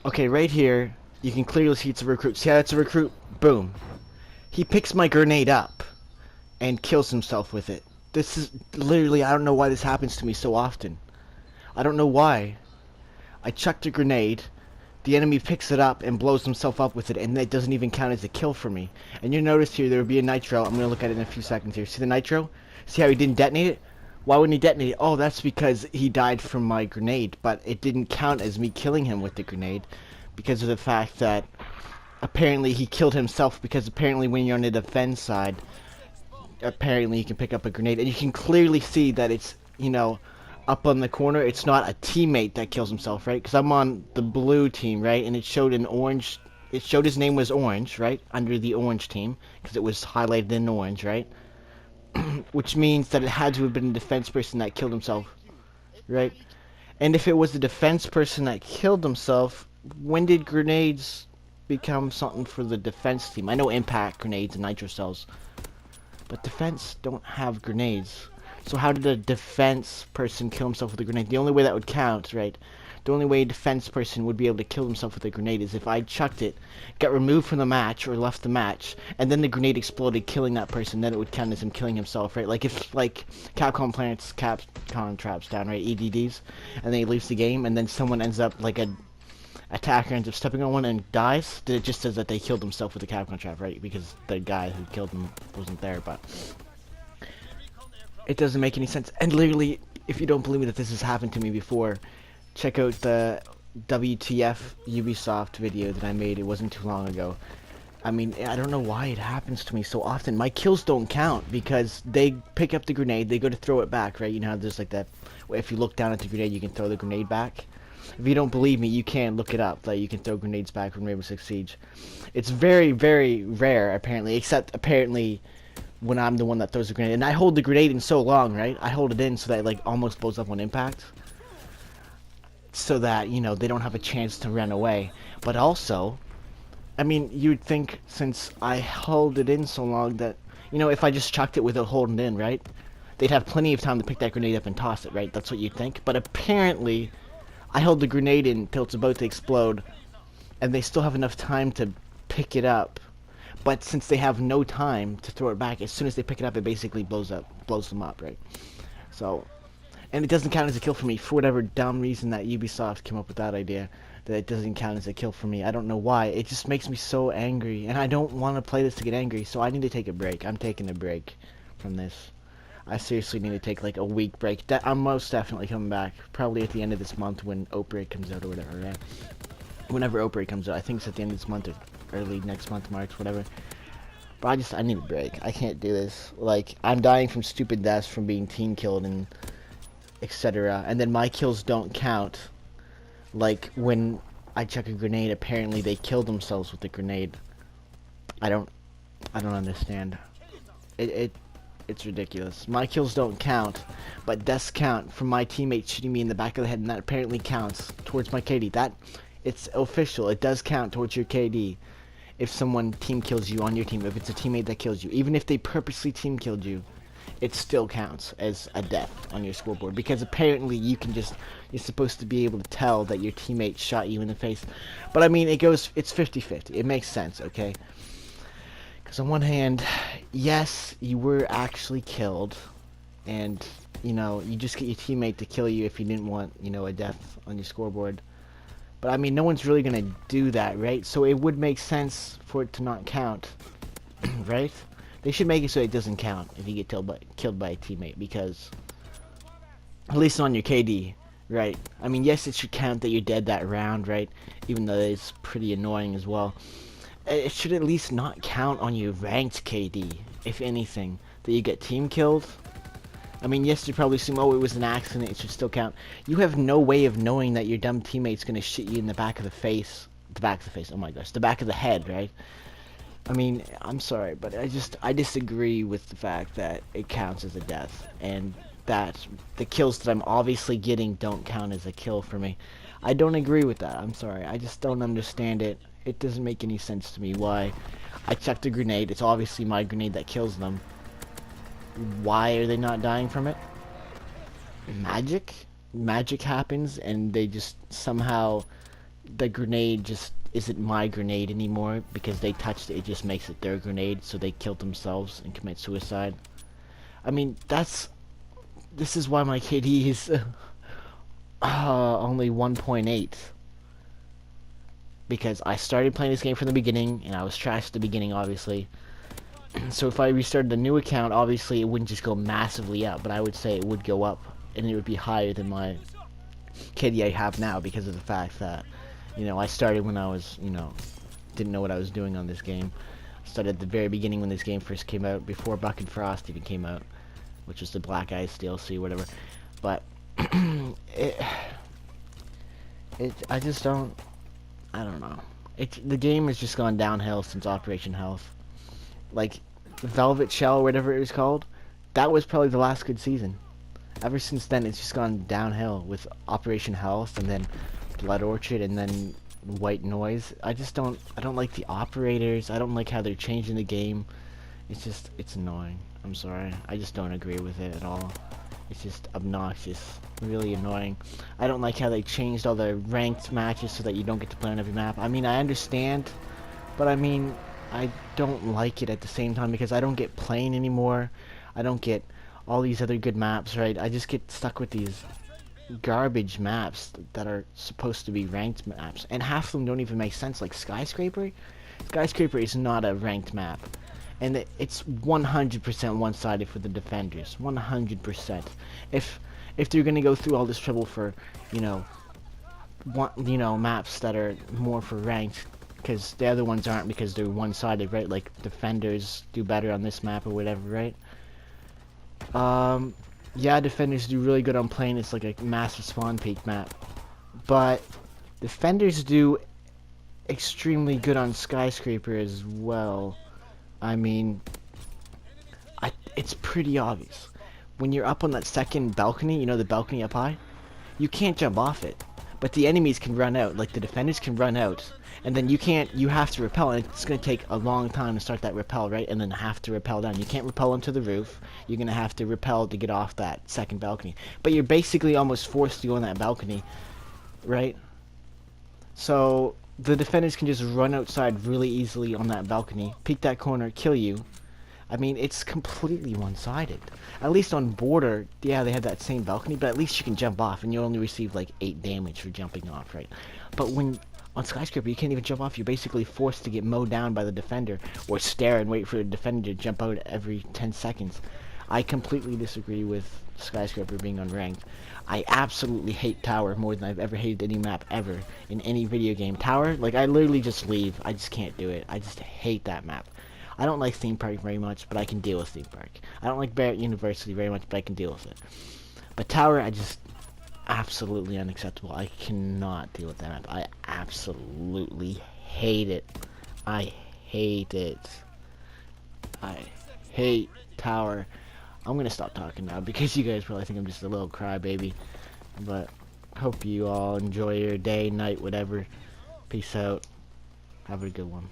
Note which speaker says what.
Speaker 1: Okay, right here, you can clearly see it's a recruit. See how it's a recruit? Boom. He picks my grenade up and kills himself with it. This is literally, I don't know why this happens to me so often. I don't know why. I chucked a grenade, the enemy picks it up and blows himself up with it, and that doesn't even count as a kill for me. And you notice here there would be a nitro. I'm going to look at it in a few seconds here. See the nitro? See how he didn't detonate it? Why wouldn't he detonate it? Oh, that's because he died from my grenade, but it didn't count as me killing him with the grenade because of the fact that apparently he killed himself, because apparently when you're on the defense side, apparently you can pick up a grenade, and you can clearly see that it's, you know, up on the corner. It's not a teammate that kills himself, right? Because I'm on the blue team, right? And it showed an orange. It showed his name was orange, right? Under the orange team, because it was highlighted in orange, right? Which means that it had to have been a defense person that killed himself, right? And if it was the defense person that killed himself, when did grenades become something for the defense team? I know impact grenades and nitro cells, but defense don't have grenades. So how did a defense person kill himself with a grenade? The only way that would count, right? The only way a defense person would be able to kill himself with a grenade is if I chucked it, got removed from the match or left the match, and then the grenade exploded, killing that person. Then it would count as him killing himself, right? Like if Capcom plants Capcom traps down, right? EDDs, and then he leaves the game, and then someone ends up like a attacker ends up stepping on one and dies. Then it just says that they killed themselves with a Capcom trap, right? Because the guy who killed them wasn't there, but it doesn't make any sense. And literally, if you don't believe me that this has happened to me before, check out the WTF Ubisoft video that I made. It wasn't too long ago. I mean, I don't know why it happens to me so often. My kills don't count because they pick up the grenade, they go to throw it back, right? You know how there's like that, if you look down at the grenade, you can throw the grenade back. If you don't believe me, you can look it up. Like, you can throw grenades back from Rainbow Six Siege. It's very, very rare, apparently, except apparently when I'm the one that throws the grenade. And I hold the grenade in so long, right? I hold it in so that it, like, almost blows up on impact. So that, you know, they don't have a chance to run away. But also, I mean, you'd think since I held it in so long that, you know, if I just chucked it without holding it in, right? They'd have plenty of time to pick that grenade up and toss it, right? That's what you'd think. But apparently, I held the grenade in until it's about to explode, and they still have enough time to pick it up. But since they have no time to throw it back, as soon as they pick it up, it basically blows them up, right? So, and it doesn't count as a kill for me for whatever dumb reason that Ubisoft came up with that idea, that it doesn't count as a kill for me. I don't know why. It just makes me so angry, and I don't want to play this to get angry, so I need to take a break. I'm taking a break from this. I seriously need to take like a week break. I'm most definitely coming back, probably at the end of this month when Outbreak comes out or whatever, right? Whenever Outbreak comes out, I think it's at the end of this month or early next month, March, whatever. But I need a break. I can't do this. Like, I'm dying from stupid deaths, from being team killed and etc. And then my kills don't count. Like, when I chuck a grenade, apparently they killed themselves with the grenade. I don't understand. It's ridiculous. My kills don't count, but deaths count from my teammate shooting me in the back of the head, and that apparently counts towards my KD. It's official. It does count towards your KD if someone team kills you on your team, if it's a teammate that kills you. Even if they purposely team killed you, it still counts as a death on your scoreboard, because apparently you're supposed to be able to tell that your teammate shot you in the face. But I mean, it's 50-50. It makes sense, okay? Because on one hand, yes, you were actually killed, and, you know, you just get your teammate to kill you if you didn't want, you know, a death on your scoreboard. But, I mean, no one's really going to do that, right? So it would make sense for it to not count, right? They should make it so it doesn't count if you get killed by a teammate, because, at least on your KD, right? I mean, yes, it should count that you're dead that round, right? Even though it's pretty annoying as well. It should at least not count on your ranked KD, if anything, that you get team killed. I mean, yes, you probably assume, oh, it was an accident, it should still count. You have no way of knowing that your dumb teammate's gonna shit you in the back of the face. Oh my gosh, the back of the head, right? I mean, I'm sorry, but I disagree with the fact that it counts as a death, and that the kills that I'm obviously getting don't count as a kill for me. I don't agree with that. I'm sorry. I just don't understand it. It doesn't make any sense to me why I chucked a grenade. It's obviously my grenade that kills them. Why are they not dying from it? Magic? Magic happens and they just somehow the grenade just isn't my grenade anymore because they touched it. It just makes it their grenade, so they killed themselves and commit suicide. I mean, this is why my KD is only 1.8. Because I started playing this game from the beginning, and I was trash at the beginning, obviously. So if I restarted a new account, obviously it wouldn't just go massively up, but I would say it would go up, and it would be higher than my KD I have now because of the fact that, you know, I started when I was, you know, didn't know what I was doing on this game. I started at the very beginning when this game first came out, before Buck and Frost even came out, which was the Black Ice DLC, whatever. But I just don't. I don't know. The game has just gone downhill since Operation Health. Like, Velvet Shell, whatever it was called, that was probably the last good season. Ever since then, it's just gone downhill with Operation Health, and then Blood Orchard, and then White Noise. I don't like the operators. I don't like how they're changing the game. It's annoying. I'm sorry. I just don't agree with it at all. It's just obnoxious, really annoying. I don't like how they changed all the ranked matches so that you don't get to play on every map. I mean, I understand, but I mean, I don't like it at the same time because I don't get plane anymore. I don't get all these other good maps, right? I just get stuck with these garbage maps that are supposed to be ranked maps, and half of them don't even make sense, like Skyscraper. Skyscraper is not a ranked map. And it's 100% one-sided for the defenders. 100%. If they're gonna go through all this trouble for, maps that are more for ranked, because the other ones aren't because they're one-sided, right? Like defenders do better on this map or whatever, right? Yeah, defenders do really good on plane. It's like a massive spawn peak map, but defenders do extremely good on Skyscraper as well. I mean, it's pretty obvious. When you're up on that second balcony, you know, the balcony up high, you can't jump off it. But the enemies can run out, like the defenders can run out. And then you have to rappel, and it's going to take a long time to start that rappel, right? And then have to rappel down. You can't rappel onto the roof. You're going to have to rappel to get off that second balcony. But you're basically almost forced to go on that balcony, right? So the defenders can just run outside really easily on that balcony, peek that corner, kill you. I mean, it's completely one-sided. At least on Border, yeah, they had that same balcony, but at least you can jump off, and you only receive like 8 damage for jumping off, right? But when on Skyscraper, you can't even jump off. You're basically forced to get mowed down by the defender, or stare and wait for the defender to jump out every 10 seconds. I completely disagree with Skyscraper being unranked. I absolutely hate Tower more than I've ever hated any map ever in any video game. Tower, like, I literally just leave. I just can't do it. I just hate that map. I don't like Theme Park very much, but I can deal with Theme Park. I don't like Barrett University very much, but I can deal with it. But Tower, I just absolutely unacceptable. I cannot deal with that map. I absolutely hate it. I hate it. I hate Tower. I'm gonna stop talking now because you guys probably think I'm just a little crybaby. But hope you all enjoy your day, night, whatever. Peace out. Have a good one.